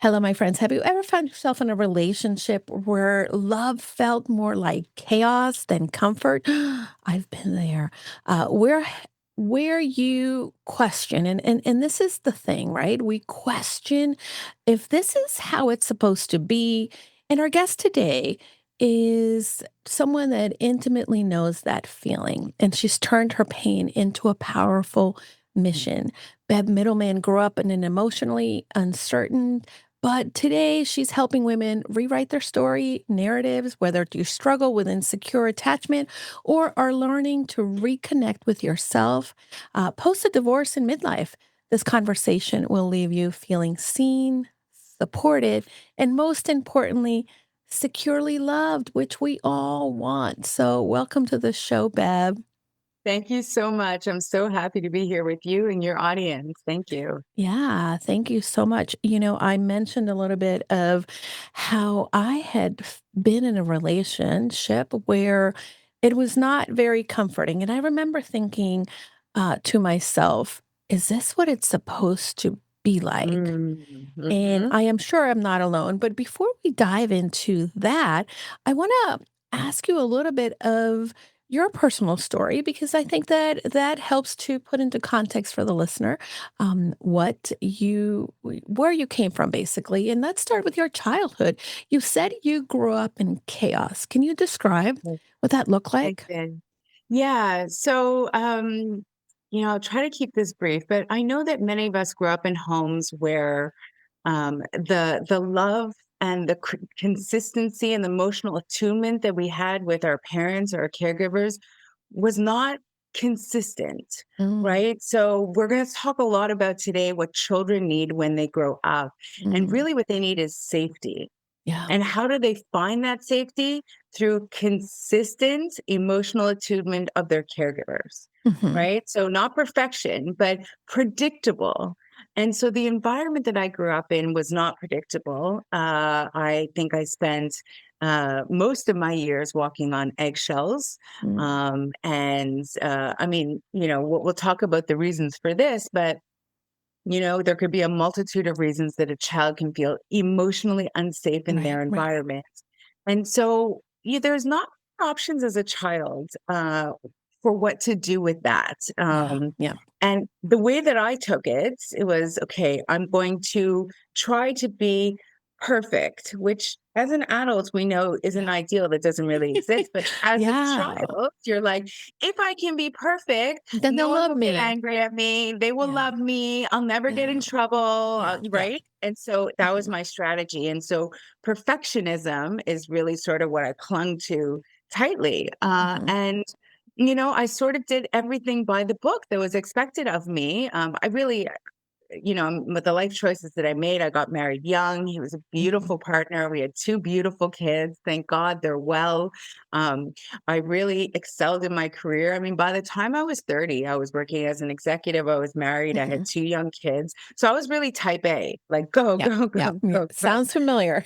Hello, my friends. Have you ever found yourself in a relationship where love felt more like chaos than comfort? I've been there. Where you question, and this is the thing, right? We question if this is how it's supposed to be. And our guest today is someone that intimately knows that feeling, and she's turned her pain into a powerful mission. Bev Middleman grew up in an emotionally uncertain but today, she's helping women rewrite their story narratives, whether you struggle with insecure attachment or are learning to reconnect with yourself. Post a divorce in midlife. This conversation will leave you feeling seen, supported, and most importantly, securely loved, which we all want. So, welcome to the show, Bev. Thank you so much. I'm so happy to be here with you and your audience. Thank you. Yeah, thank you so much. I mentioned a little bit of how I had been in a relationship where it was not very comforting. And I remember thinking to myself, is this what it's supposed to be like? And Mhm. I am sure I'm not alone. But before we dive into that, I want to ask you a little bit of your personal story because I think that that helps to put into context for the listener where you came from, basically. And let's start with your childhood. You said you grew up in chaos. Can you describe Yes, what that looked I like? did. Yeah. I'll try to keep this brief, but I know that many of us grew up in homes where the love and the consistency and the emotional attunement that we had with our parents or our caregivers was not consistent, Mm, right? So we're going to talk a lot about today what children need when they grow up, and mm, really what they need is safety. yeah. And how do they find that safety? Through consistent emotional attunement of their caregivers, Hmm. right? So, not perfection, but predictable. And so, the environment that I grew up in was not predictable. I think I spent most of my years walking on eggshells. Mm, We'll talk about the reasons for this, but there could be a multitude of reasons that a child can feel emotionally unsafe in right, their right. environment. And so there's not options as a child for what to do with that. Yeah, yeah. And the way that I took it, it was okay, I'm going to try to be perfect, which as an adult, we know is an Yeah. ideal that doesn't really exist. But as a Yeah. child, you're like, if I can be perfect, Then no they'll one love will get me. angry at me. They will Yeah, love me. I'll never get in yeah, trouble, yeah, yeah. right? And so that was Mhm, my strategy. And so perfectionism is really sort of what I clung to tightly. mhm, I sort of did everything by the book that was expected of me. With the life choices that I made, I got married young. He was a mhm. beautiful partner. We had two beautiful kids. Thank God they're well. Um, I really excelled in my career. I mean, by the time I was 30, I was working as an executive. I was married. I had Mhm. two young kids. So I was really type A, like go, Yep, go, yep, go, yep. go, go. Sounds familiar.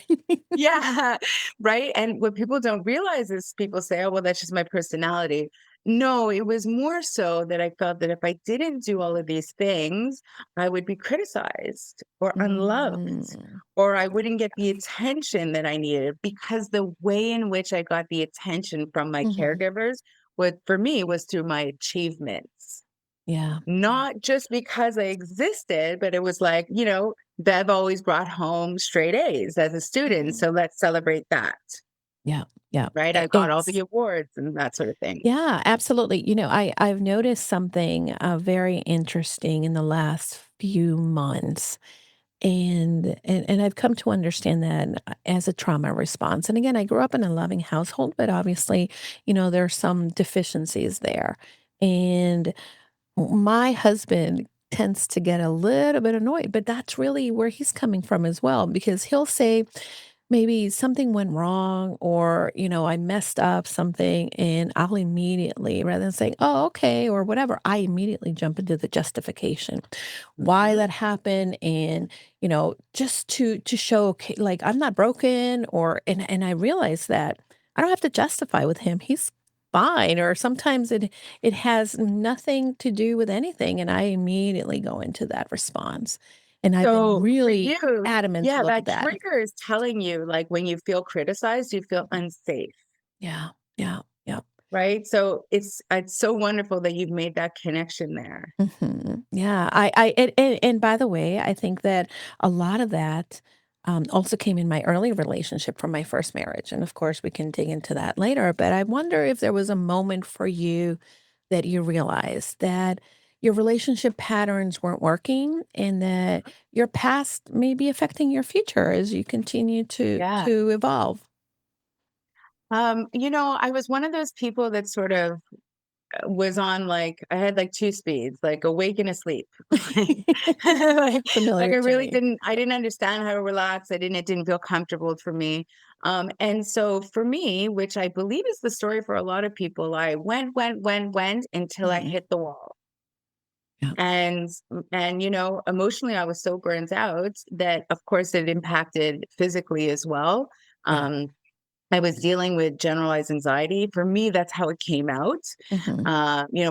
Yeah, right, and what people don't realize is people say, "Oh, well, that's just my personality." No, it was more so that I felt that if I didn't do all of these things, I would be criticized or unloved, Mm, or I wouldn't get the attention that I needed because the way in which I got the attention from my mhm. caregivers, what for me was through my achievements. Yeah, yeah. Not just because I existed, but it was like, Bev always brought home straight A's as a student, Mhm. so let's celebrate that, Yeah, yeah. right? I got all the It's awards and that sort of thing. yeah, absolutely. I've noticed something, very interesting in the last few months, and I've come to understand that as a trauma response. And again, I grew up in a loving household, but obviously, there's some deficiencies there. And my husband tends to get a little bit annoyed, but that's really where he's coming from as well, because he'll say maybe something went wrong or, I messed up something, and I'll immediately, rather than saying, oh, okay, or whatever, I immediately jump into the justification, why Mhm. that happened. And, just to show, okay, like I'm not broken and I realize that I don't have to justify with him. He's fine. Or sometimes it has nothing to do with anything. And I immediately go into that response. And I've been So for really you, adamant to yeah, look that at that. trigger is telling you, like, when you feel criticized, you feel unsafe, Yeah, yeah, yeah. right? So it's so wonderful that you've made that connection there. Yeah, and by the way, I think that a lot of that also came in my early relationship from my first marriage, and of course, we can dig into that later. But I wonder if there was a moment for you that you realized that your relationship patterns weren't working, and that your past may be affecting your future as you continue to Yeah. evolve. I was one of those people that sort of was on, like, I had like two speeds, like awake and asleep. like, like Familiar I to really me. didn't understand how to relax. It didn't feel comfortable for me. And so for me, which I believe is the story for a lot of people, I went until I Mhm. hit the wall. Yeah. And emotionally I was so burnt out that of course it impacted physically as well. Yeah. Um, I was dealing with generalized anxiety. For me, that's how it came out. Hmm.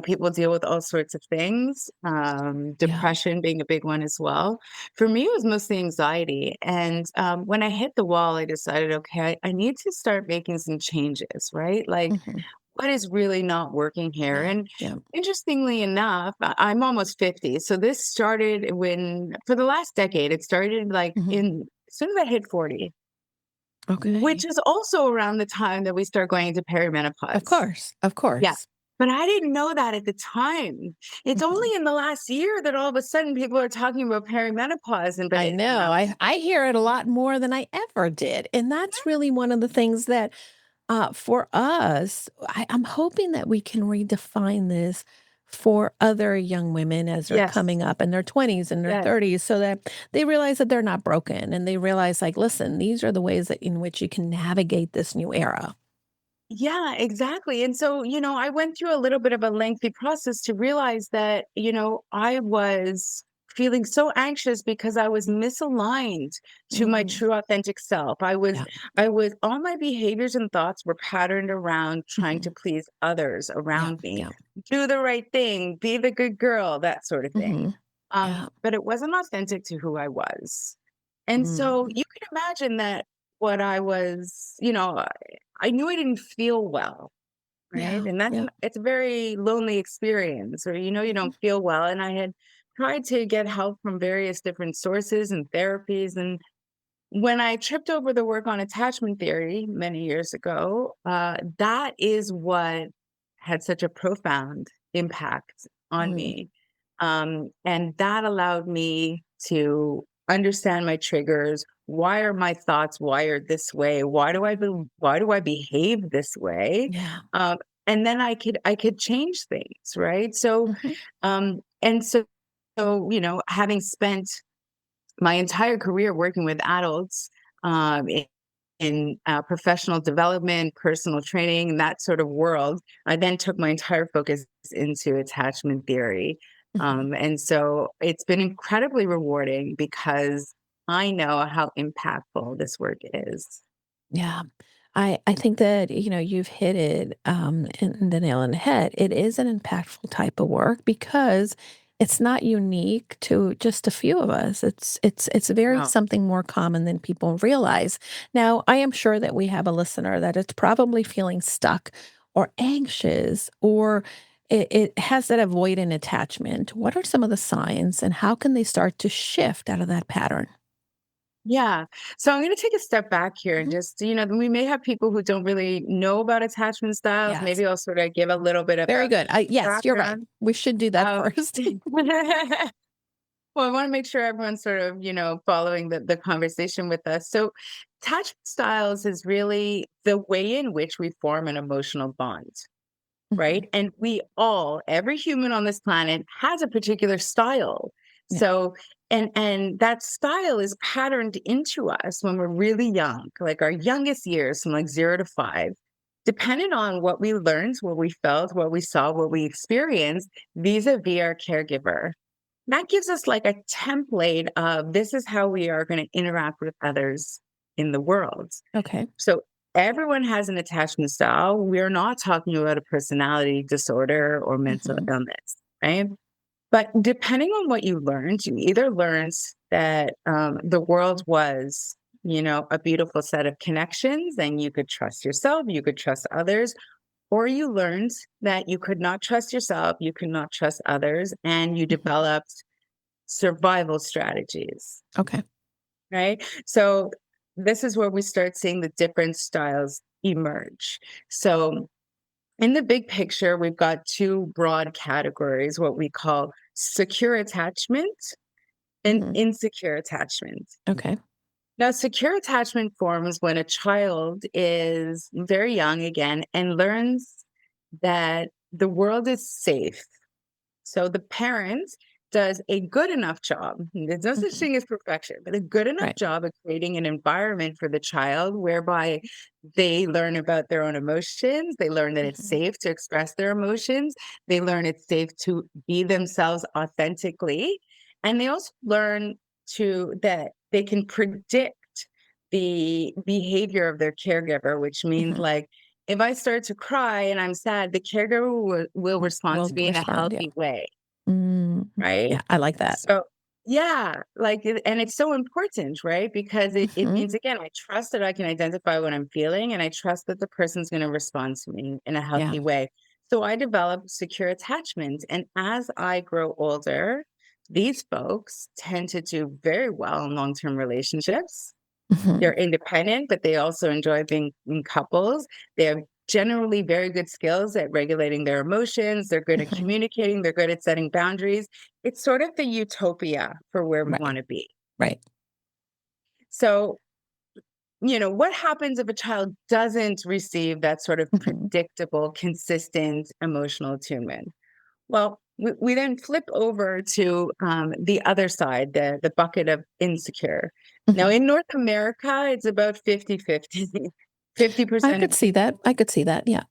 People deal with all sorts of things, Yeah. depression being a big one as well. For me, it was mostly anxiety. And when I hit the wall, I decided, okay, I need to start making some changes, right? Like, Hmm. what is really not working here? Yeah. And Yeah. interestingly enough, I'm almost 50. So this started for the last decade, it started like Hmm. as soon as I hit 40, which Okay. is also around the time that we start going into Of perimenopause. course. Of Yeah. course. But I didn't know that at the time. It's Mhm. only in the last year that all of a sudden people are talking about perimenopause I know. I hear it a lot more than I ever did, and that's really one of the things that, for us, I'm hoping that we can redefine this for other young women as they're yes, coming up in their 20s and their yes. 30s, so that they realize that they're not broken, and they realize, like, listen, these are the ways that in which you can navigate this new era. Yeah, exactly. And so, I went through a little bit of a lengthy process to realize that, I was feeling so anxious because I was misaligned to my Mhm. true authentic self. Yeah. All my behaviors and thoughts were patterned around trying to Mhm. please others Yeah. around me, Yeah. do the right thing, be the good girl, that sort of thing. Mhm. Yeah. But it wasn't authentic to who I was. And so Mhm. you can imagine that what I was, I knew I didn't feel well, right? Yeah. And Yeah. it's a very lonely experience, or you Mhm. don't feel well. And I had tried to get help from various different sources and therapies. And when I tripped over the work on attachment theory many years ago, that is what had such a profound impact on Mm. me. And that allowed me to understand my triggers. Why are my thoughts wired this way? Why do I behave this way? Yeah. Um, and then I could change things, right? Mhm. Having spent my entire career working with adults in professional development, personal training, that sort of world. I then took my entire focus into attachment theory. Mhm. And so it's been incredibly rewarding because I know how impactful this work is. Yeah. I think that, you've hit it, in the nail on the head. It is an impactful type of work because it's not unique to just a few of us. It's very No. something more common than people realize. Now, I am sure that we have a listener that is probably feeling stuck or anxious, or it has that avoidant attachment. What are some of the signs, and how can they start to shift out of that pattern? Yeah. So I'm going to take a step back here and Mhm. just, we may have people who don't really know about attachment styles. Yes. Maybe I'll sort of give a little bit of Very a good. Yes, you're right. background. We should do that Um, first. well, I want to make sure everyone's sort of, following the conversation with us. So, attachment styles is really the way in which we form an emotional bond, Mhm. right? And every human on this planet has a particular style. Yeah. So, and that style is patterned into us when we're really young, like our youngest years from like 0 to 5. Depending on what we learned, what we felt, what we saw, what we experienced vis-a-vis our caregiver, that gives us like a template of this is how we are going to interact with others in the world. Okay. So everyone has an attachment style. We're not talking about a personality disorder or mental Mhm. illness, right? But depending on what you learned, you either learned that the world was, a beautiful set of connections and you could trust yourself, you could trust others, or you learned that you could not trust yourself, you could not trust others, and you Mhm. developed survival strategies, Okay. right? So this is where we start seeing the different styles emerge. So in the big picture, we've got two broad categories, what we call secure attachment and Mhm. insecure attachment. Okay. Now, secure attachment forms when a child is very young again and learns that the world is safe. So the parent does a good enough job. There's no such Mhm. thing as perfection, but a good enough Right. job of creating an environment for the child whereby they learn about their own emotions. They learn that it's Mhm. safe to express their emotions. They learn it's safe to be themselves authentically. And they also learn that they can predict the behavior of their caregiver, which means Mhm. like if I start to cry and I'm sad, the caregiver will respond Will to me in a respond. Yeah. healthy way, Mm. right? Yeah. I like that. So, yeah, and it's so important, right? Because it Mhm. means, again, I trust that I can identify what I'm feeling and I trust that the person's going to respond to me in a Yeah. healthy way. So I developed secure attachment. And as I grow older, these folks tend to do very well in long term relationships. Mhm. They're independent, but they also enjoy being in couples. They have generally very good skills at regulating their emotions. They're good at Mhm. communicating. They're good at setting boundaries. It's sort of the utopia for where we Right. want to be. Right. So, what happens if a child doesn't receive that sort of Mhm. predictable, consistent emotional attunement? Well, we then flip over to the other side, the bucket of insecure. Now, Mhm. in North America, it's about 50-50. I 50% of could see that. I could see that. Yeah.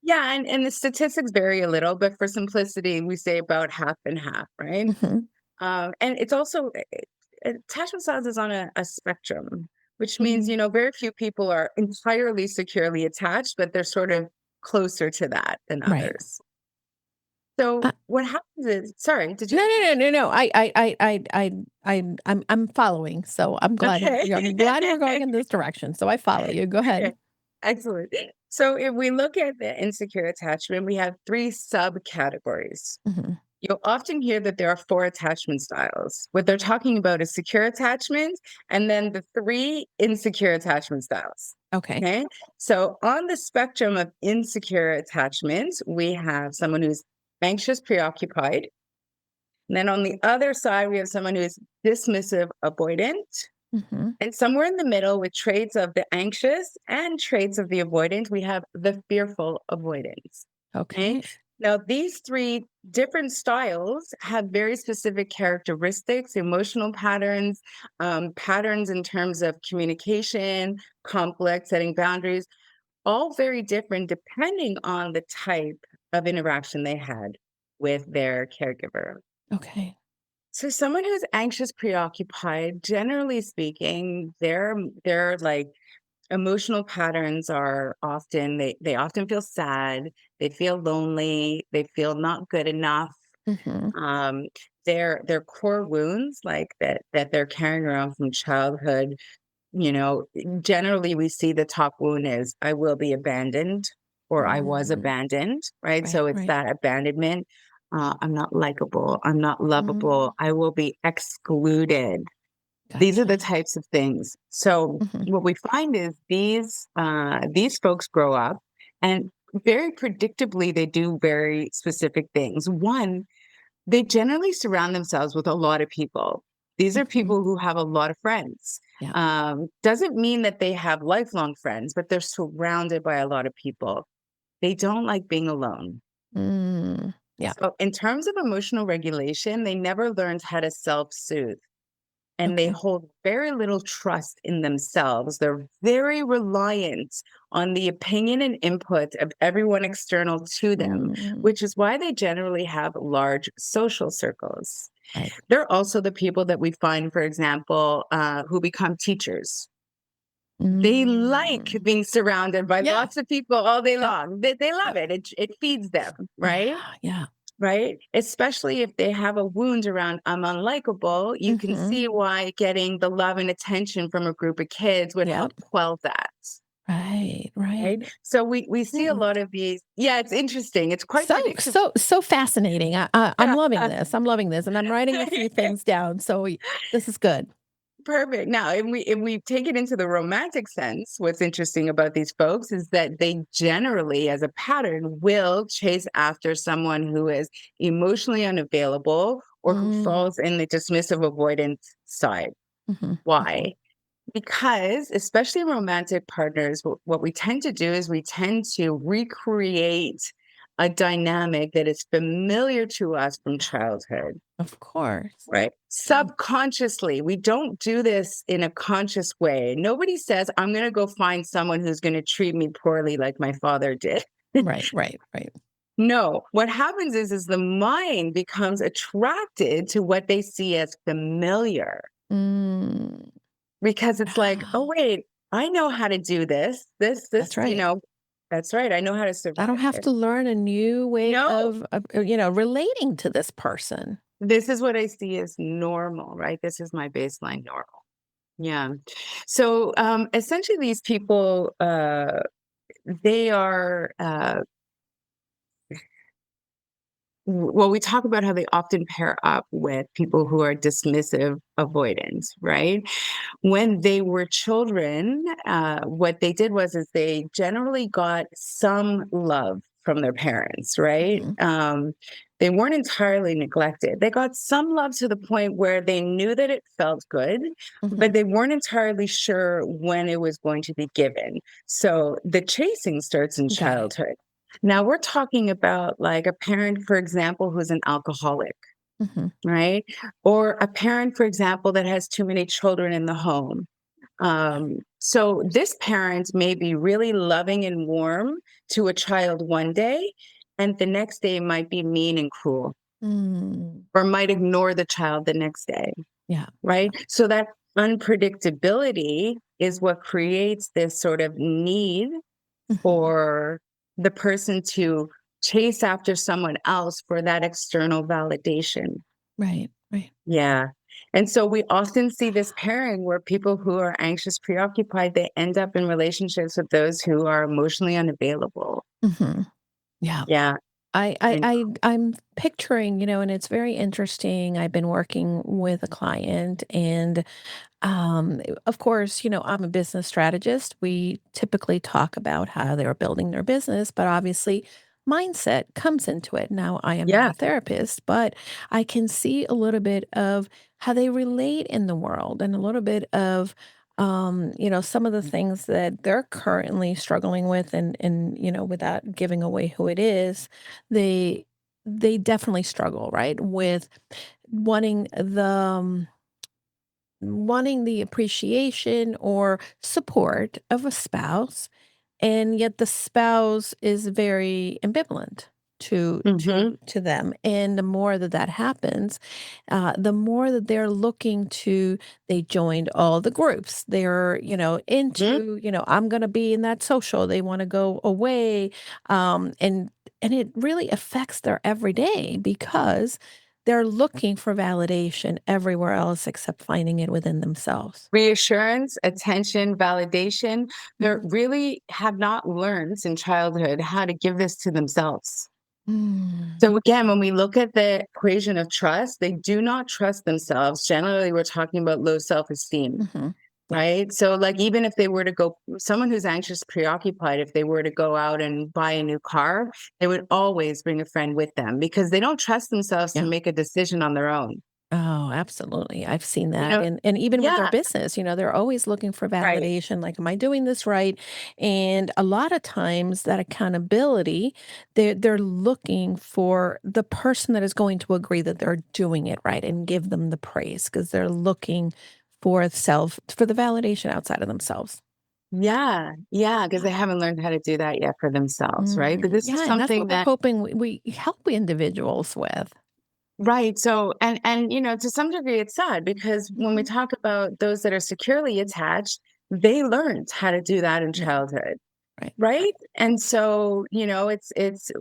yeah, and the statistics vary a little, but for simplicity, we say about half and half, right? Mhm. And it's also attachment styles is on a spectrum, which means, Mhm. very few people are entirely securely attached, but they're sort of closer to that than Right. others. So Uh, what happens is, sorry, did no, you? no, no, no, no. I'm following. So Okay. I'm glad we're going in this direction. So I follow you. Go ahead. Okay, excellent. So if we look at the insecure attachment, we have three subcategories. Mhm. You'll often hear that there are four attachment styles. What they're talking about is secure attachment and then the three insecure attachment styles. Okay. Okay. So on the spectrum of insecure attachments, we have someone who's anxious, preoccupied. And then on the other side, we have someone who's dismissive, avoidant. Mhm. And somewhere in the middle, with traits of the anxious and traits of the avoidant, we have the fearful avoidance. Okay. Okay. Now, these three different styles have very specific characteristics, emotional patterns, patterns in terms of communication, conflict, setting boundaries, all very different depending on the type of interaction they had with their caregiver. Okay. So someone who's anxious, preoccupied, generally speaking, their like emotional patterns are often they often feel sad, they feel lonely, they feel not good enough. Mhm. Um, their core wounds, like that they're carrying around from childhood, generally we see the top wound is I will be abandoned or I was Mm. abandoned, right? Right. So it's Right. that abandonment. I'm not likable. I'm not lovable. Mm. I will be excluded. These are the Gotcha. types of things. So Mhm. what we find is these folks grow up and very predictably they do very specific things. One, they generally surround themselves with a lot of people. These are Mhm. people who have a lot of friends. Yeah. Doesn't mean that they have lifelong friends, but they're surrounded by a lot of people. They don't like being alone. Mm. Yeah. So, in terms of emotional regulation, they never learned how to self soothe and they Okay. hold very little trust in themselves. They're very reliant on the opinion and input of everyone external to them, Mm. which is why they generally have large social circles. Right. They're also the people that we find, for example, who become teachers. They like Mm. being surrounded by Yeah. lots of people all day Yep. long. They love Yep. it. It feeds them, Yeah. right? Yeah. right? Especially if they have a wound around I'm unlikable, you can Mhm. see why getting the love and attention from a group of kids would help Yep. quell that. Right, right. Right? So we see a Mm. lot of these. Yeah, it's interesting. It's quite predictable. So fascinating. I'm Yeah. loving this. I'm loving this, and I'm writing a few things down, so this is good. Perfect. Now, if we take it into the romantic sense, what's interesting about these folks is that they generally, as a pattern, will chase after someone who is emotionally unavailable or who Mm, falls in the dismissive avoidant side. mhm, mhm. Why? Because, especially romantic partners, what we tend to do is we tend to recreate a dynamic that is familiar to us from childhood. Of course. Right. Mm. Subconsciously, we don't do this in a conscious way. Nobody says, I'm going to go find someone who's going to treat me poorly like my father did. Right, right, right. No, what happens is the mind becomes attracted to what they see as familiar Mm. because it's like, oh, wait, I know how to do this. That's right. That's right. I know how to I survive don't have it. to learn a new way No, of relating to this person. this is what I see as normal, right? This is my baseline normal. Yeah. So, essentially, these people, they are, well, we talk about how they often pair up with people who are dismissive avoidance, right? When they were children, what they did was is they generally got some love from their parents, right? Mhm, They weren't entirely neglected. They got some love to the point where they knew that it felt good, but mhm. they weren't entirely sure when it was going to be given. So the chasing starts in Got it. childhood. Now we're talking about like a parent, for example, who's an alcoholic, Mhm, right? Or a parent, for example, that has too many children in the home. yeah. So this parent may be really loving and warm to a child one day, and the next day might be mean and cruel, Mm, or might ignore the child the next day, yeah. right? So that unpredictability is what creates this sort of need Mhm. for the person to chase after someone else for that external validation. Right, right. Yeah. And so we often see this pairing where people who are anxious, preoccupied, they end up in relationships with those who are emotionally unavailable. Mhm. Yeah. Yeah. And I'm picturing, and it's very interesting. I've been working with a client, and of course, I'm a business strategist. We typically talk about how they're building their business, but obviously, mindset comes into it. Now, I am not yeah. a therapist, but I can see a little bit of how they relate in the world and a little bit of some of the things that they're currently struggling with and without giving away who it is, they they definitely struggle, right? With wanting the appreciation or support of a spouse, and yet the spouse is very ambivalent to Hmm. to them, and the more that that happens, the more that they're looking to they joined all the groups, they're into I'm going to be in that social, they want to go away, and it really affects their everyday because they're looking for validation everywhere else except finding it within themselves. Reassurance, attention, validation. They Mhm. really have not learned in childhood how to give this to themselves. Mm. So again, when we look at the equation of trust, they do not trust themselves. Generally, we're talking about low self-esteem. Mhm. Yeah. Right? So, like, even if they were to go someone who's anxious, preoccupied, if they were to go out and buy a new car, they would always bring a friend with them because they don't trust themselves to Yeah. make a decision on their own. Oh, absolutely. I've seen You that. know? And even with their Yeah, business, they're always looking for right. validation, like, am I doing this right? And a lot of times that accountability, they're looking for the person that is going to agree that they're doing it right and give them the praise because they're looking for the validation outside of themselves. Yeah, yeah, because Yeah. they haven't learned how to do that yet for themselves, right? But Mhm. this is Yeah, and that's something what we're that hoping we help individuals with. right, so and, to some degree, it's sad because when we Mhm. talk about those that are securely attached, they learned how to do that in Yeah, childhood. right. Right? And so, it's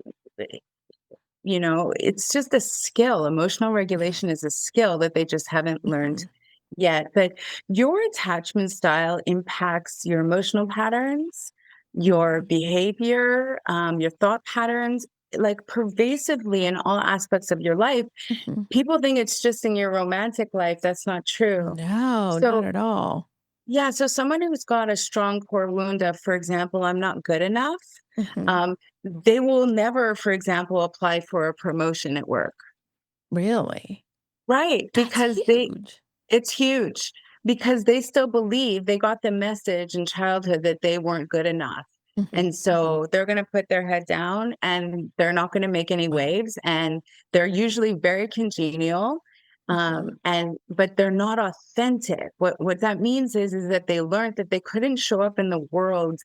it's just a skill. Emotional Yeah. regulation is a skill that they just haven't learned Mhm. yet. But your attachment style impacts your emotional patterns, your Mhm. behavior, your thought patterns, like pervasively in all aspects of your life. Mhm. People think it's just in your romantic life. That's not true. No, not So, at all. yeah, so someone who's got a strong core wound of, for example, I'm not good enough, Mhm. um, they will never, for example, apply for a promotion at work. Really? Right, That's because huge. it's huge because they still believe they got the message in childhood that they weren't good enough. Mhm. And Mhm. so they're going to put their head down and they're not going to make any Wow. waves. And they're usually very congenial. Mhm. But they're not authentic. What that means is that they learned that they couldn't show up in the world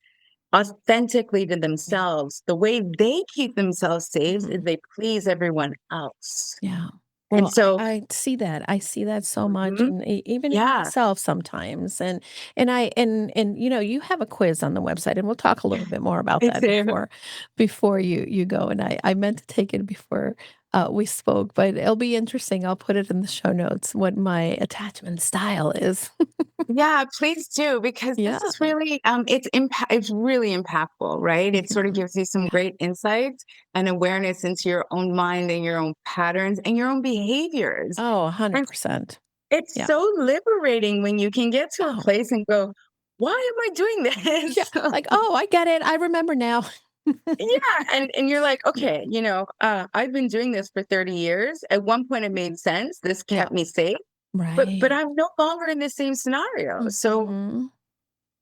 authentically to Yeah. themselves. The way they keep themselves safe is Mhm. they please everyone else. Yeah. And Well, so, I see that. I see that so much, mhm, and even in yeah, myself sometimes. And you have a quiz on the website, and we'll talk a little bit more about I that do. before you go. And I meant to take it before we spoke, but it'll be interesting. I'll put it in the show notes what my attachment style is. Yeah, please do because this Yeah. is really it's really impactful, right? It sort of Mhm. gives you some Yeah. great insights and awareness into your own mind and your own patterns and your own behaviors. Oh, And 100%. it's Yeah. so liberating when you can get to a Oh, place and go, "Why am I doing yeah. this?" Like, oh, I get it. I remember now. Yeah, and you're like, Yeah. "Okay, I've been doing this for 30 years. At one point it made sense. This Yeah. kept me safe, but Right. I'm no longer in the same scenario. So Mhm.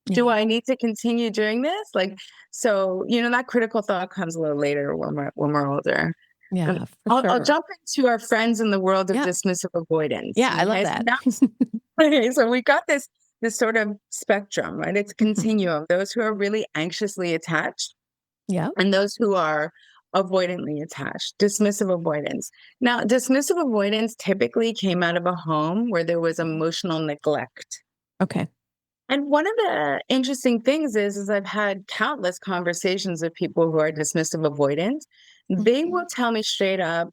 do Yeah. I need to continue doing this? Like, so, that critical thought comes a little later when we're older. And Yeah, for I'll sure. jump into our friends in the world of Yeah. dismissive avoidance. Yeah, I love Okay. So that. now, okay, so we got this sort of spectrum, right? It's a Mhm. continuum. Those who are really anxiously attached Yeah. and those who are avoidantly attached, dismissive avoidance. Now, dismissive avoidance typically came out of a home where there was Mhm. emotional neglect. Okay. And one of the interesting things is I've had countless conversations with people who are dismissive avoidant. They will Mhm. tell me straight up,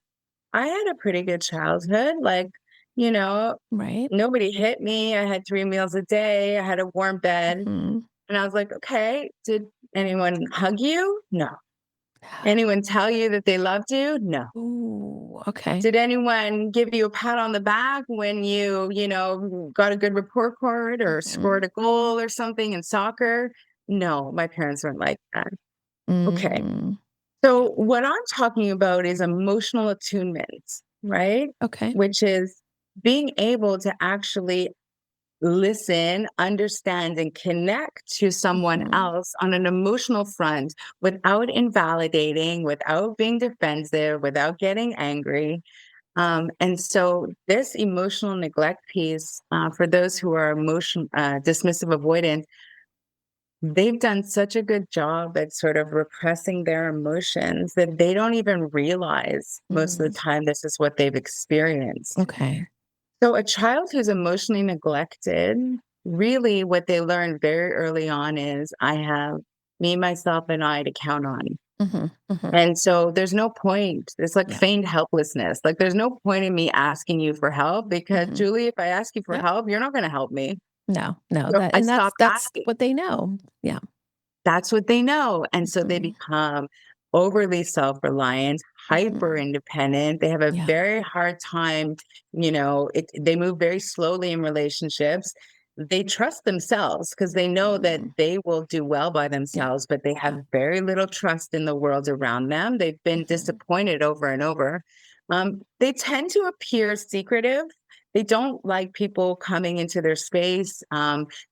I had a pretty good childhood. Like, you know, Right. nobody hit me. I had 3 meals a day. I had a warm bed. Mhm. And I was like, okay, did anyone hug you? No. Anyone tell you that they loved you? No. Ooh, okay. Did anyone give you a pat on the back when you got a good report card or scored Mhm. a goal or something in soccer? No, my parents weren't like that. Okay. Mm. So what I'm talking about is emotional attunement, right? Okay. Which is being able to actually listen, understand, and connect to someone Mhm. else on an emotional front without invalidating, without being defensive, without getting angry. And so, this emotional neglect piece, for those who are dismissive avoidant, they've done such a good job at sort of repressing their emotions that they don't even realize most of Mm. the time this is what they've experienced. Okay. So, a child who's emotionally neglected, really what they learn very early on is I have me, myself, and I to count on. Mhm. Mhm. And so there's no point. It's like Yeah. feigned helplessness. Like there's no point in me asking you for help because Mhm. Julie, if I ask you for Yep. help, you're not going to help me. No, no, So that I and stop that's asking. what they know. Yeah. That's what they know. And so they Mhm. become overly self reliant, hyper Mhm. independent. They have a Yeah. very hard time, they move very slowly in relationships. They trust themselves because they know that Mm. they will do well by Yeah. themselves, but they have Yeah. very little trust in the world around them. They've been Mhm. disappointed over and over. They tend to appear secretive. They don't like people coming into their space.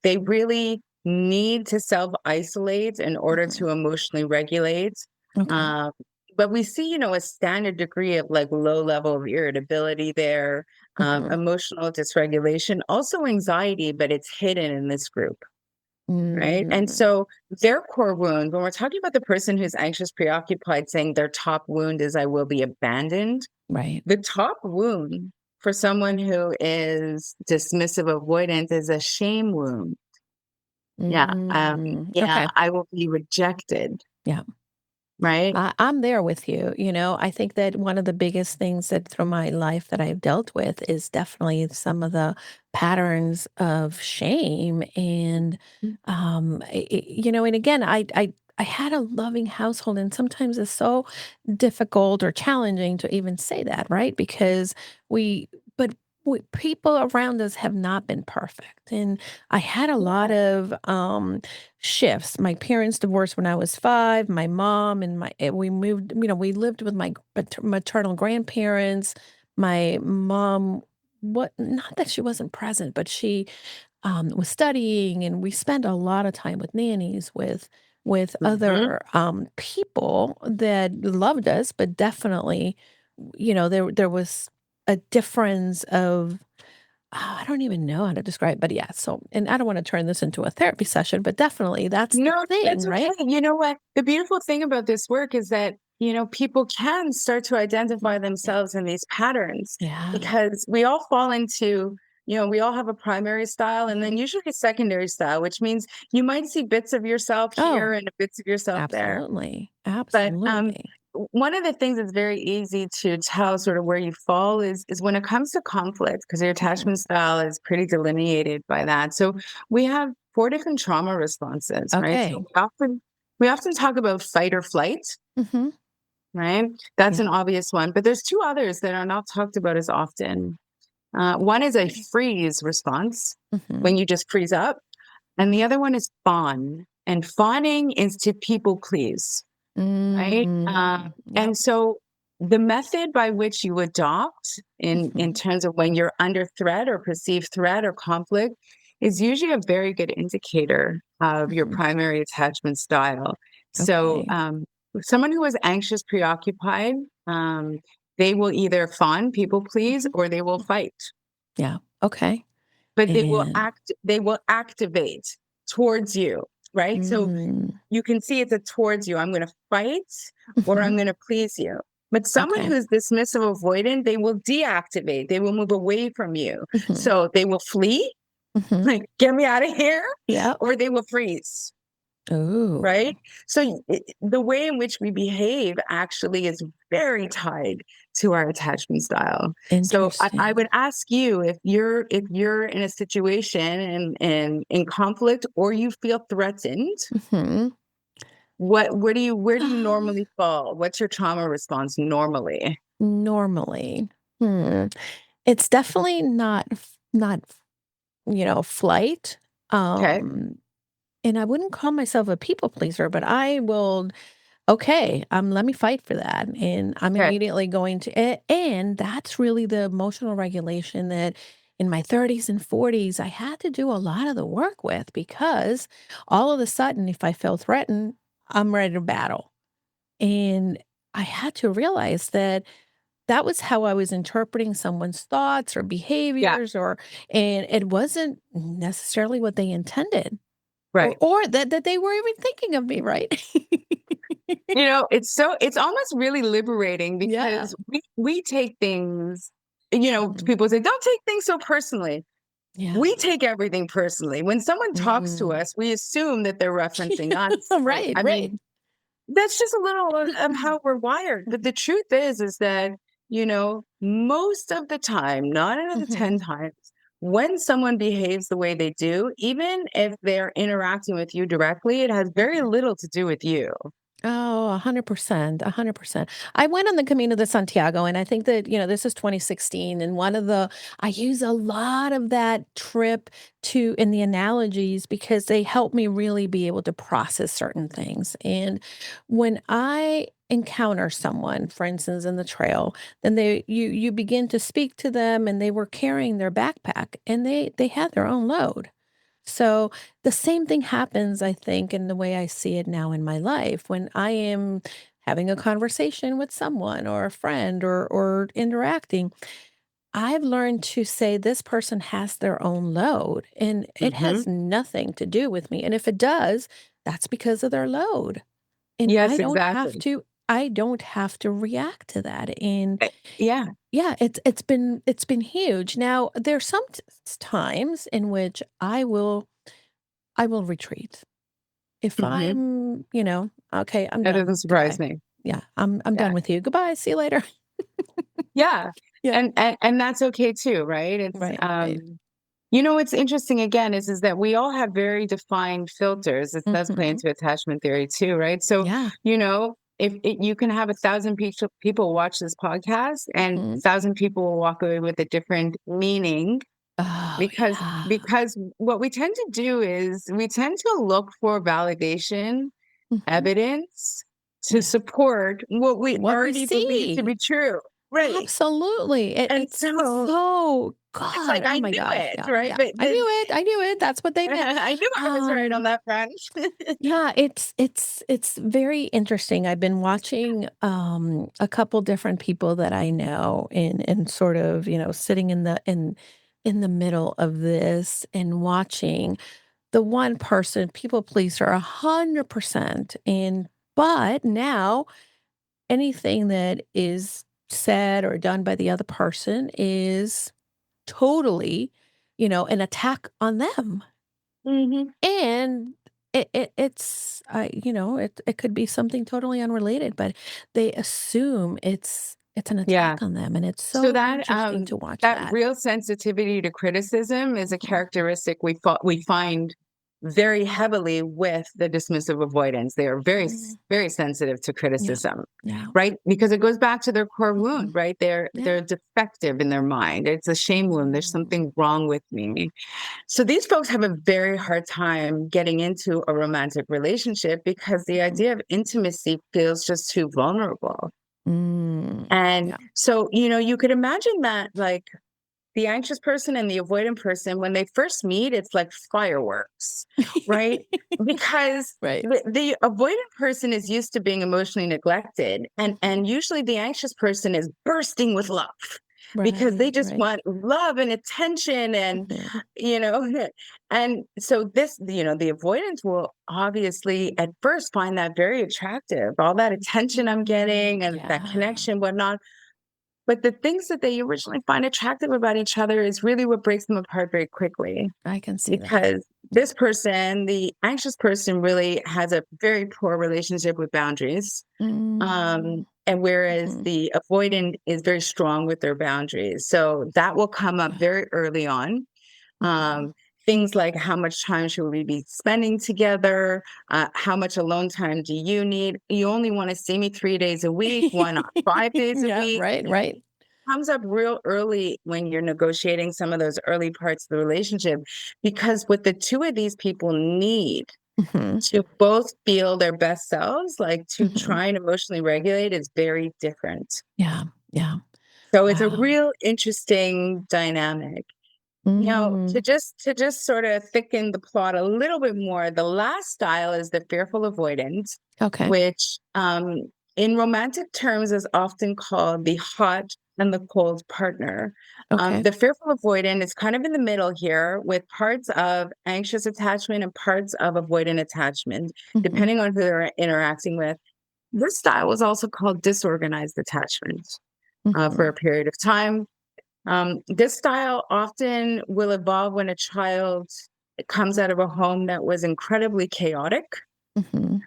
They really need to self-isolate in order Mhm. to emotionally regulate. Okay. Um, but we see, a standard degree of like low level of irritability there, Mhm. emotional dysregulation, also anxiety, but it's hidden in this group, right? And Mm. so their core wound, when we're talking about the person who's anxious, preoccupied, saying their top wound is I will be abandoned, Right. the top wound for someone who is dismissive avoidant is a shame wound. Yeah, Mm. yeah, Okay. I will be rejected. Yeah. right? I'm there with you. I think that one of the biggest things that through my life that I've dealt with is definitely some of the patterns of shame. And, and again, I had a loving household, and sometimes it's so difficult or challenging to even say that, right? Because we, but people around us have not been perfect. And I had a lot Yeah. of, shifts. My parents divorced when I was 5. My mom and we moved, we lived with my maternal grandparents. My mom, what, not that she wasn't present, but she was studying, and we spent a lot of time with nannies, with Mhm. other people that loved us, but definitely, there was a difference of, I don't even know how to describe, but yeah. So, and I don't want to turn this into a therapy session, but definitely that's the No, thing, that's okay. right? You know what? The beautiful thing about this work is that, people can start to identify Yeah. themselves in these patterns Yeah. because we all fall into, we all have a primary style and then Mhm. usually a secondary style, which means you might see bits of yourself Oh, here and bits of yourself there. absolutely. But Absolutely. one of the things that's very easy to tell sort of where you fall is when it comes to conflict, because your Mhm. attachment style is pretty delineated by that. So we have 4 different trauma responses, right? So Okay. we often talk about fight or flight, Mhm. right? That's Yeah. an obvious one, but there's 2 others that are not talked about as often. One is a Okay. freeze response, Mhm. when you just freeze up, and the other one is fawn. And fawning is to people please. Right? Mm. Yep. And so the method by which you adopt in Mhm. terms of when you're under threat or perceived threat or conflict is usually a very good indicator of your Mhm. primary attachment style. So, Okay. someone who is anxious, preoccupied, um, they will either fawn, people please, Mhm. or they will Mm. fight, Yeah. Okay. but And they will activate towards you, right? So mm. you can see it's a towards you. I'm going to fight or I'm Mhm. going to please you. But someone Okay. who's dismissive avoidant, they will deactivate. They will move away from you. Mhm. So they will flee, Mhm. like, get me out of here, Yep. or they will freeze. Ooh. Right. So the way in which we behave actually is very tied to our attachment style. So I Interesting. would ask you if you're in a situation and in conflict or you feel threatened, Mhm. where do you normally fall? What's your trauma response normally? Normally, hmm, it's definitely not flight, Okay. um, and I wouldn't call myself a people pleaser, but I will, okay, let me fight for that, and I'm Okay. immediately going to, and that's really the emotional regulation that in my 30s and 40s, I had to do a lot of the work with, because all of a sudden, if I feel threatened, I'm ready to battle, and I had to realize that that was how I was interpreting someone's thoughts or Yeah. behaviors, and it wasn't necessarily what they intended, or Right. that they were even thinking of me, right? It's almost really liberating Yeah. because we take things, Mhm. people say, don't take things so personally. Yeah. We take everything personally. When someone talks to Mm. us, we assume that they're referencing us. And Right, I mean, right. that's just a little of how we're wired. But the truth is that, most of the time, 9 out of the Mhm. 10 times, when someone behaves the way they do, even if they're interacting with you directly, it has very Mhm. little to do with you. Oh, 100%, 100%. I went on the Camino de Santiago, and I think that, this is 2016, and I use a lot of that trip to in the analogies, because they help me really be able to process certain things. And when I encounter someone, for instance, in the trail, then you begin to speak to them, and they were carrying their backpack, and they had their own load. So the same thing happens, I think, in the way I see it now in my life when I am having a conversation with someone or a friend, or interacting. I've learned to say this person has their own load, and it Mhm. has nothing to do with me. And if it does, that's because of their load. And Yes, exactly. I don't have to react to that. And Yeah. yeah, it's been huge. Now, there's some times in which I will retreat. If Mhm. I'm, Okay, I'm That done. doesn't surprise Goodbye. me. Yeah, I'm Yeah. done with you. Goodbye. See you later. Yeah. Yeah. And that's okay too, right? It's Right. Right. you know what's interesting again is that we all have very defined filters. It does play Hmm. into attachment theory too, right? So, Yeah. you know, if you can have 1,000 people watch this podcast and Hmm. 1,000 people will walk away with a different meaning Oh yeah. because what we tend to do is we tend to look for validation, Hmm. evidence to Yeah. support what we What we already believe to be see. true. Right. Absolutely. And It's so so it's like God. Oh I my knew gosh. it, Yeah. right? Yeah. But I knew it. I knew it. That's what they meant. I knew I was right on Um, that front. yeah, it's very interesting. I've been watching a couple different people that I know and sort of, sitting in the middle of this and watching the one person people pleaser 100%. And but now anything that is said or done by the other person is totally, an attack on them. Mhm. And it could be something totally unrelated, but they assume it's an Yeah. attack on them, and it's So so interesting to watch that that. real sensitivity to criticism is a Mhm, characteristic we find very heavily with the dismissive avoidance. They are mhm. very sensitive to Yeah, criticism, yeah, right? Because it goes back to their core mhm, wound, right? yeah. They're defective in their mind. It's a shame wound. There's Mm, something wrong with me. So these folks have a very hard time getting into a romantic relationship because the mhm, idea of intimacy feels just too vulnerable. And yeah. so, you could imagine that like the anxious person and the avoidant person, when they first meet, it's like fireworks, right? Because Right, the avoidant person is used to being emotionally neglected, mhm, and usually the anxious person is bursting with love because they right, just right, want love and attention, and mhm, you know, and so this, the avoidant will obviously at first find that very attractive, all that attention I'm getting and that yeah, connection, whatnot, but the things that they originally find attractive about each other is really what breaks them apart very quickly. I can see that. Because Yeah, this person, the anxious person, really has a very poor relationship with boundaries. mm, And whereas mhm, the avoidant is very strong with their boundaries. So that will come up yeah, very early on. mhm, Um, Things like how much time should we be spending together? How much alone time do you need? You only want to see me 3 days a week. Why not 5 days a yeah, week? right, right, Comes up real early when you're negotiating some of those early parts of the relationship, because what the two of these people need mhm, to both feel their best selves, like to mhm. try and emotionally regulate, is very different. Yeah, yeah. So it's a Wow. real interesting dynamic. Now, to Mm, just sort of thicken the plot a little bit more, the last style is the fearful avoidant, okay, which in romantic terms is often called the hot and the cold partner. okay. The fearful avoidant is kind of in the middle here with parts of anxious attachment and parts of avoidant attachment, Mhm, depending on who they're interacting with. This style was also called disorganized attachment for a mhm, period of time. This style often will evolve when a child comes out of a home that was incredibly chaotic, mhm,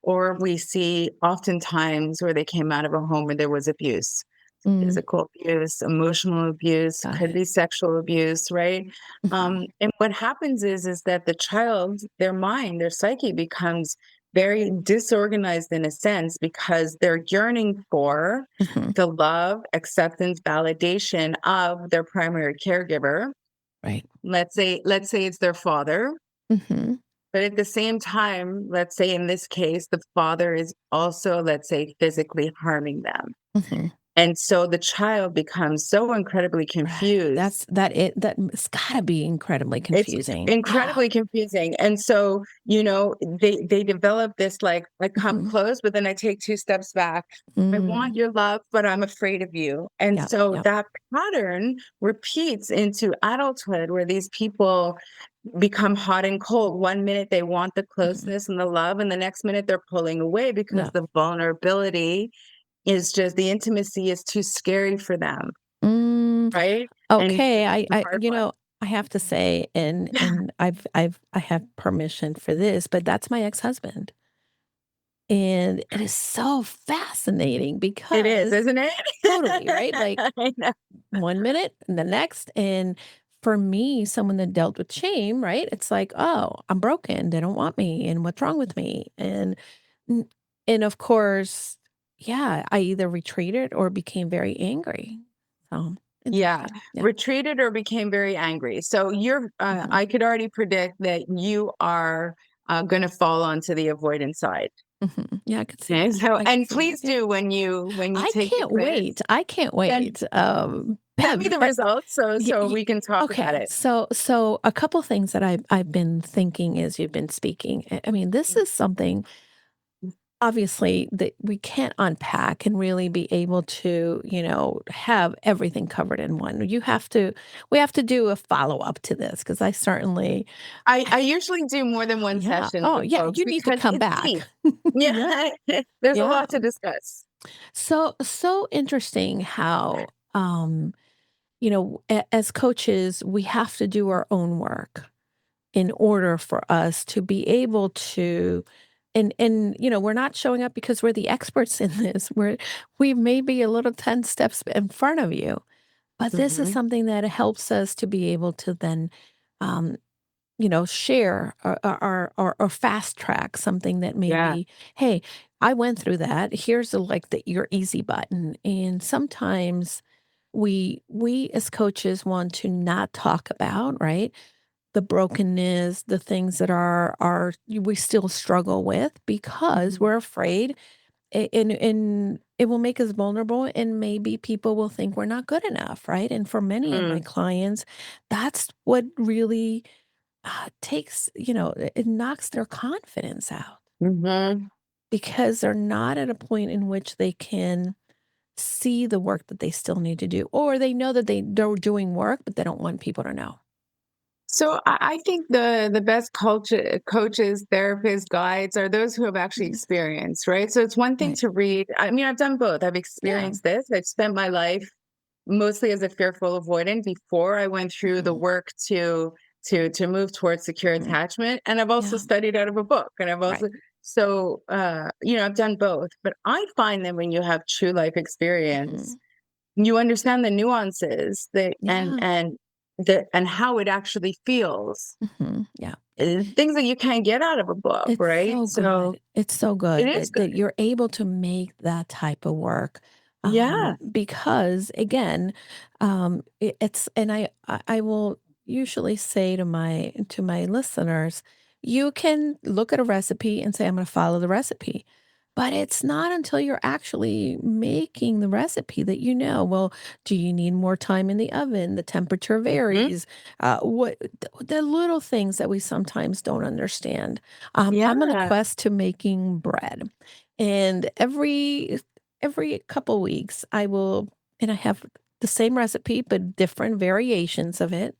or we see oftentimes where they came out of a home where there was abuse, mm, physical abuse, emotional abuse, got could it. be sexual abuse, right? Mhm, And what happens is that the child, their mind, their psyche becomes very disorganized in a sense because they're yearning for mhm, the love, acceptance, validation of their primary caregiver. right. Let's say it's their father, Mhm, but at the same time, let's say in this case, the father is also, let's say, physically harming them. mhm, And so the child becomes so incredibly right. confused. It's gotta be incredibly It's confusing. Yeah. incredibly confusing. And so, they develop this like, I come Mhm, close, but then I take two steps back. I want mm, your love, but I'm afraid of you. And yep, so yep, that pattern repeats into adulthood where these people become hot and cold. One minute they want the mhm, closeness and the love, and the next minute they're pulling away because yep. the vulnerability is just the intimacy is too scary for them, Mm, right? And okay, that's the hard part. I have to say, and I have permission for this, but that's my ex-husband. And it is so fascinating It is, because isn't it? totally, right? Like I know. 1 minute and the next, and for me, someone that dealt with shame, right? It's like, "Oh, I'm broken, they don't want me, and what's wrong with me?" N and of course, yeah, I either retreated or became very angry. So, Yeah, interesting. Yeah. retreated or became very angry. So Mhm, I could already predict that you are going to fall onto the avoidance side. mhm. Yeah, I could see Okay, that. so I could and see that, please yeah. do when you I take the can't quiz, wait. I can't then wait. send me the But results y so y we can talk about okay, it. so a couple things that I've been thinking as you've been speaking. I mean, this is something obviously that we can't unpack and really be able to, have everything covered in one. We have to do a follow-up to this because I certainly I usually do more than one yeah. session Oh, with yeah, folks you need to because come it's deep. back. Yeah, Yeah, there's a yeah. lot to discuss. So interesting how, as coaches, we have to do our own work in order for us to be able to we're not showing up because we're the experts in this. We may be a little 10 steps in front of you, but this is Hmm. something that helps us to be able to then um, share or fast track something that may Yeah. be, hey, I went through that. Here's your easy button. And sometimes we as coaches want to not talk about, right? The brokenness, the things that are we still struggle with because Hmm. we're afraid and it will make us vulnerable and maybe people will think we're not good enough, right? And for many of my clients, that's what really takes, it knocks their confidence out Hmm. because they're not at a point in which they can see the work that they still need to do, or they know that they're doing work, but they don't want people to know. So I think the best coaches, therapists, guides are those who have actually Mhm. experienced, right? So it's one thing Right. to read. I mean, I've done both. I've Yeah. experienced this. I've spent my life mostly as a fearful avoidant before I went through the Mhm. work to move towards secure Mhm. attachment. And I've also Yeah. studied out of a book. And I've Right. also I've done both. But I find that when you have true life experience, Mhm. you understand the nuances that Yeah. and how it actually feels. Mhm. Yeah. Things that you can't get out of a book, It's right? so So good. It's so it good is that good. you're able to make that type of work, Yeah. because again, it's and I will usually say to my listeners, you can look at a recipe and say, "I'm gonna follow the recipe." But it's not until you're actually making the recipe that well, do you need more time in the oven? The temperature Mhm. varies. What the little things that we sometimes don't understand. I'm on a Yeah. quest to making bread, and every couple weeks I have the same recipe but different variations of it.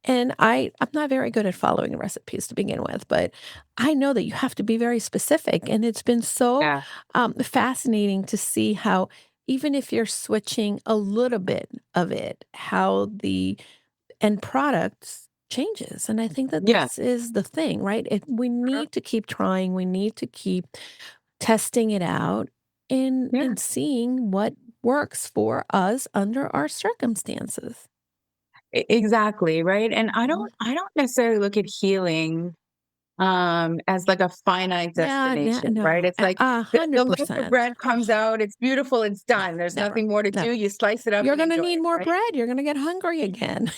And I'm not very good at following recipes to begin with, but I know that you have to be very specific. And it's been so Yeah. fascinating to see how even if you're switching a little bit of it, how the end product changes. And I think that Yeah. this is the thing, right? We need to keep trying. We need to keep testing it out Yeah. and seeing what works for us under our circumstances. Exactly, right? And Mhm. I don't necessarily look at healing as like a finite Yeah, destination, right? no, It's like the loaf of 100%. bread comes out, it's beautiful, it's No, done. There's never, nothing more to do. never. You slice it up You're and gonna enjoy need it, more right? bread, you're gonna get hungry again.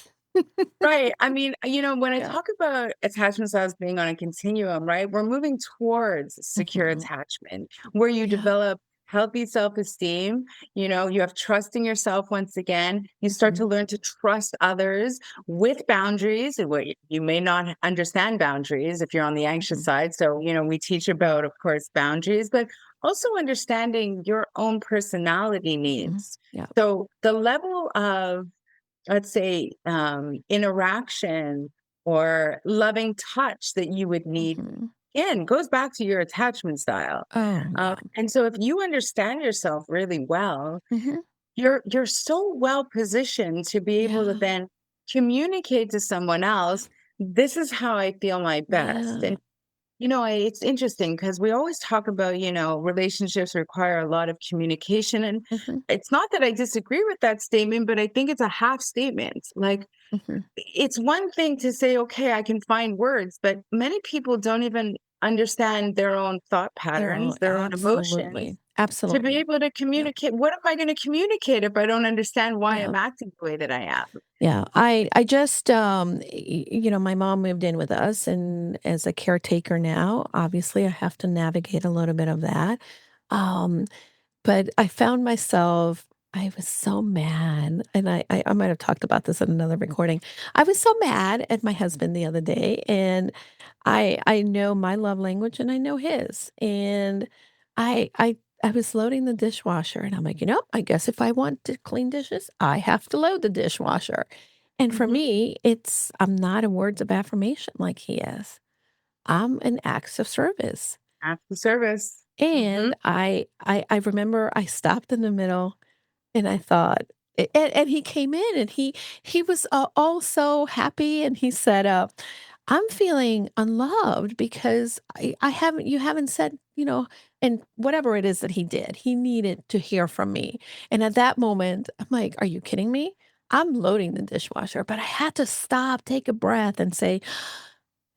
Right. I mean, when I Yeah. talk about attachment styles being on a continuum, right, we're moving towards secure Mhm. attachment where you Yeah. develop healthy self esteem. You have trust in yourself once again. You start to Mhm. learn to trust others with boundaries. And where you may not understand boundaries if you're on the anxious Mhm. side. So, we teach about, of course, boundaries, but also understanding your own personality Mhm. needs. Yeah. So, the level of let's say, interaction or loving touch that you would need Mhm. again goes back to your attachment style. Oh, yeah. And so, if you understand yourself really well, Mhm. you're so well positioned to be able to Yeah. then communicate to someone else. This is how I feel my best, Yeah. It's interesting because we always talk about, relationships require a lot of communication. And Mhm, it's not that I disagree with that statement, but I think it's a half statement. Like, mhm. it's one thing to say, okay, I can find words, but many people don't even understand their own thought They're patterns, all their own emotions absolutely, to be absolutely. able to Yeah, communicate. What am I going to communicate if I don't understand why yeah. I'm acting the way that I am? Yeah, I just my mom moved in with us, and as a caretaker now, obviously I have to navigate a little bit of that. Um but I found myself I was so mad, and I might have talked about this in another recording. I was so mad at my husband the other day, and I know my love language and I know his. And I was loading the dishwasher and I'm like, I guess if I want to clean dishes, I have to load the dishwasher. And for Hmm. me, I'm not in words of affirmation like he is. I'm an acts of service. Acts of service. Hmm. And I remember I stopped in the middle and I thought and he came in and he was, all so happy, and he said, "I'm feeling unloved because I haven't you haven't said," and whatever it is that he did, he needed to hear from me. And at that moment, I'm like, "Are you kidding me?" I'm loading the dishwasher, but I had to stop, take a breath, and say,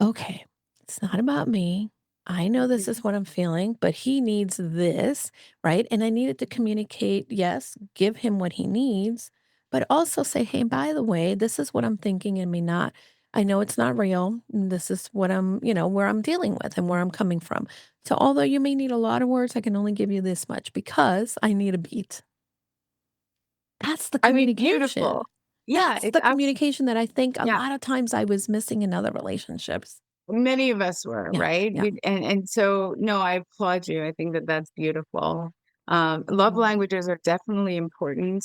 "Okay, it's not about me. I know this is what I'm feeling, but he needs this," right? And I needed to communicate, yes, give him what he needs, but also say, "Hey, by the way, this is what I'm thinking and may not. I know it's not real. And this is what where I'm dealing with and where I'm coming from. So although you may need a lot of words, I can only give you this much because I need a beat." That's the I mean, beautiful. communication. Yeah, That's it's the communication that I think a yeah. lot of times I was missing in other relationships. Many of us were, Yeah, right? yeah. And so, no, I applaud you. I think that that's beautiful. Love Mhm. languages are definitely important.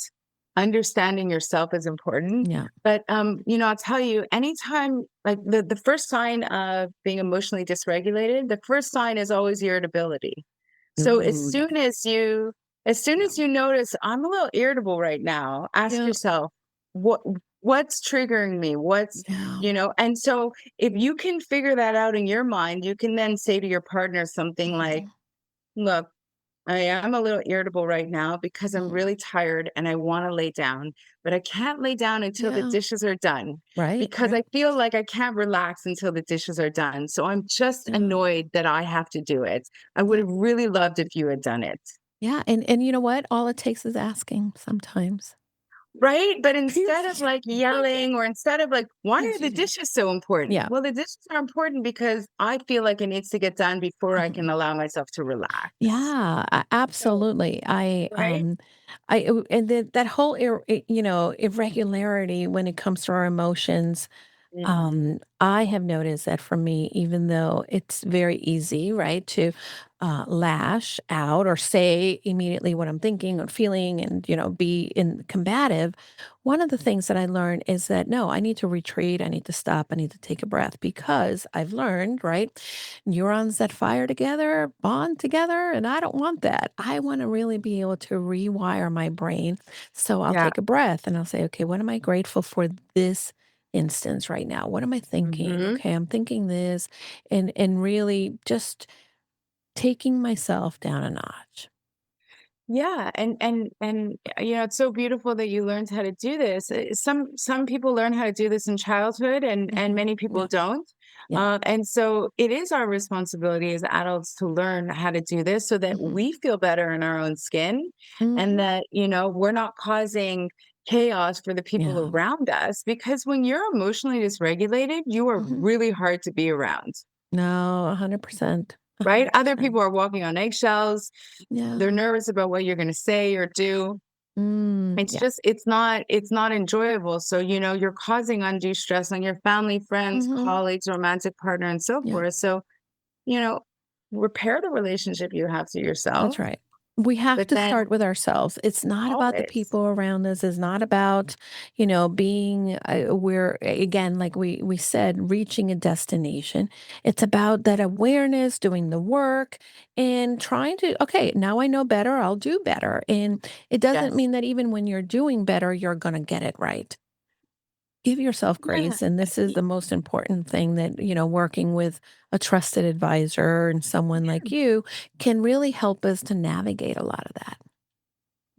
Understanding yourself is important. Yeah. But I'll tell you, anytime like the first sign of being emotionally dysregulated, the first sign is always irritability. So Ooh, yeah, as soon yeah, as you notice I'm a little irritable right now, ask yeah, yourself, what what's triggering me? yeah. And so if you can figure that out in your mind, you can then say to your partner something like, Mhm, look, I am a little irritable right now because I'm mm, really tired and I want to lay down, but I can't lay down until the yeah, dishes are done right, because I right, feel like I can't relax until the dishes are done. So I'm just yeah, annoyed that I have to do it. I would yeah, have really loved if you had done it. yeah, and you know what? All it takes is asking sometimes. Right? But instead of Period. like yelling or instead of like, why are the dishes so important? Yeah, Well, the dishes are important because I feel like it needs to get done before I can mhm. allow myself to relax. Yeah, So, absolutely. right? And that whole irregularity when it comes to our emotions. Mhm. I have noticed that for me, even though it's very easy, right, to lash out or say immediately what I'm thinking or feeling and, be in combative, one of the things that I learned is that no, I need to retreat. I need to stop. I need to take a breath because I've learned, right, neurons that fire together bond together. And I don't want that. I want to really be able to rewire my brain. So I'll Yeah. take a breath and I'll say, okay, what am I grateful for this instance right now? What am I thinking? Mhm. Okay, I'm thinking this, and really just taking myself down a notch. Yeah, it's so beautiful that you learned how to do this. Some people learn how to do this in childhood, and Mhm. many people Yeah, don't. yeah. And so it is our responsibility as adults to learn how to do this so that Mhm. we feel better in our own skin, and Mhm. that we're not causing chaos for the people Yeah. around us. Because when you're emotionally dysregulated, you are Mhm. really hard to be around. No, 100%. Right? Other 100%. people are walking on eggshells. They're Yeah. nervous about what you're going to say or do. Yeah. It's not enjoyable. So, you're causing undue stress on your family, friends, Mhm. colleagues, romantic partner, and so Yeah. forth. So, you know, repair the relationship you have to yourself, That's right. We have but to then start with ourselves. It's not about the always, people around us. It's not about, being, we're, again, like we said, reaching a destination. It's about that awareness, doing the work, and trying to, okay, now I know better, I'll do better. And it doesn't yes. mean that even when you're doing better, you're going to get it right. Give yourself Yeah. grace, and this is the most important thing that, working with a trusted advisor and someone like you can really help us to navigate a lot of that.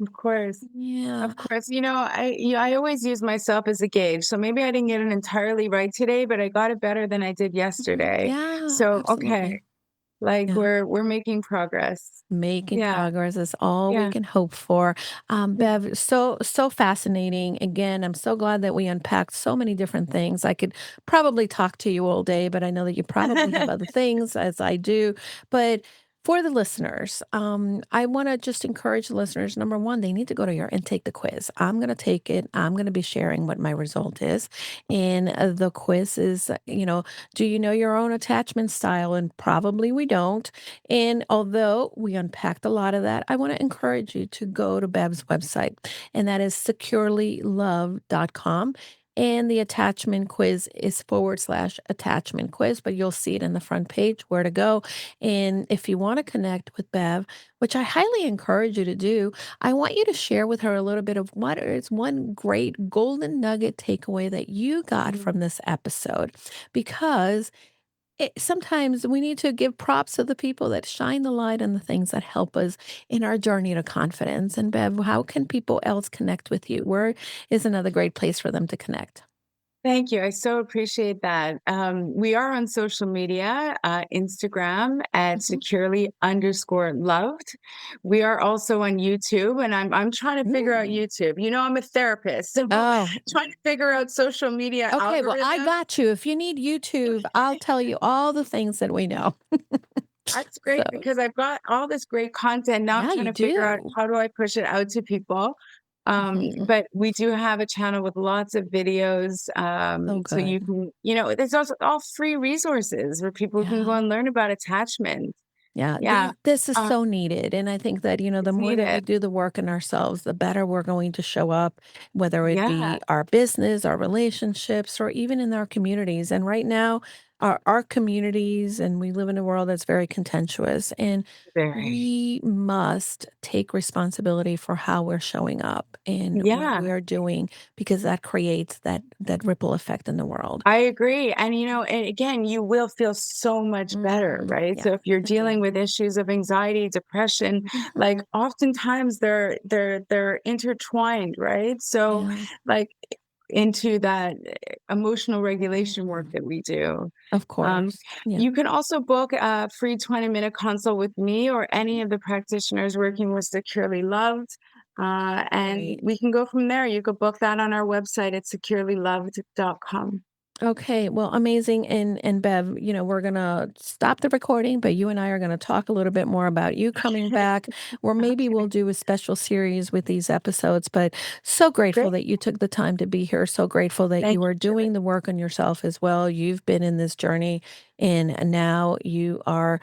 Of course. Yeah. Of course. I always use myself as a gauge. So maybe I didn't get it entirely right today, but I got it better than I did Mhm. yesterday. Yeah, So, okay, absolutely. like Yeah. we're making progress. Making Yeah. progress is all we Yeah. can hope for. Yeah. Bev, so fascinating. Again, I'm so glad that we unpacked so many different things. I could probably talk to you all day, but I know that you probably have other things, as I do. But for the listeners, I want to just encourage the listeners. Number one, they need to go to your and take the quiz. I'm going to take it. I'm going to be sharing what my result is. And the quiz is, do you know your own attachment style? And probably we don't. And although we unpacked a lot of that, I want to encourage you to go to Bev's website, and that is securelylove.com. And the attachment quiz is /attachment quiz, but you'll see it in the front page where to go. And if you want to connect with Bev, which I highly encourage you to do, I want you to share with her a little bit of what is one great golden nugget takeaway that you got Mhm. from this episode. Because sometimes we need to give props to the people that shine the light on the things that help us in our journey to confidence. And Bev, how can people else connect with you? Where is another great place for them to connect? Thank you. I so appreciate that. We are on social media, Instagram at Mhm. securely_loved. We are also on YouTube, and I'm trying to figure out Mm. YouTube. I'm a therapist, so Oh, trying to figure out social media okay. Well, I algorithms. got you. If you need YouTube, I'll tell you all the things that we know. That's So, great because I've got all this great content. Now I'm yeah, trying you to figure out do. how do I push it out to people. Mhm. But we do have a channel with lots of videos. So So you good. can, there's also all free resources where people can go Yeah. and learn about attachment. Yeah, Yeah. this is Uh, so needed. And I think that, the it's more that we needed. do the work in ourselves, the better we're going to show up, whether it Yeah. be our business, our relationships, or even in our communities. And right now, our communities, and we live in a world that's very contentious, and Very. we must take responsibility for how we're showing up and what Yeah. we're doing, because that creates that ripple effect in the world. I agree. And again, you will feel so much better, right? Yeah, So if you're dealing again. with issues of anxiety, depression, like Mhm. oftentimes they're intertwined, right? So Yeah. like into that emotional regulation work Mhm. that we do. Of Um, course. Yeah. you can also book a free 20-minute consult with me or any of the practitioners working with Securely Loved. And Great. we can go from there. You could book that on our website at securelyloved.com. Okay, well, amazing. And Bev, we're gonna stop the recording, but you and I are gonna talk a little bit more about you coming back, or maybe we'll Okay, do a special series with these episodes. But so grateful great. that you took the time to be here. So grateful that Thank you are you, Julie. doing the work on yourself as well. You've been in this journey, and now you are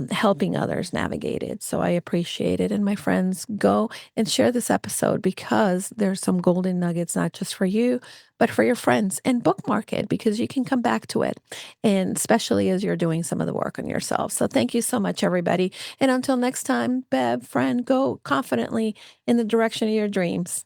helping others navigate it. So I appreciate it. And my friends, go and share this episode, because there's some golden nuggets, not just for you, but for your friends, and bookmark it, because you can come back to it. And especially as you're doing some of the work on yourself. So thank you so much, everybody. And until next time, Bev, friend, go confidently in the direction of your dreams.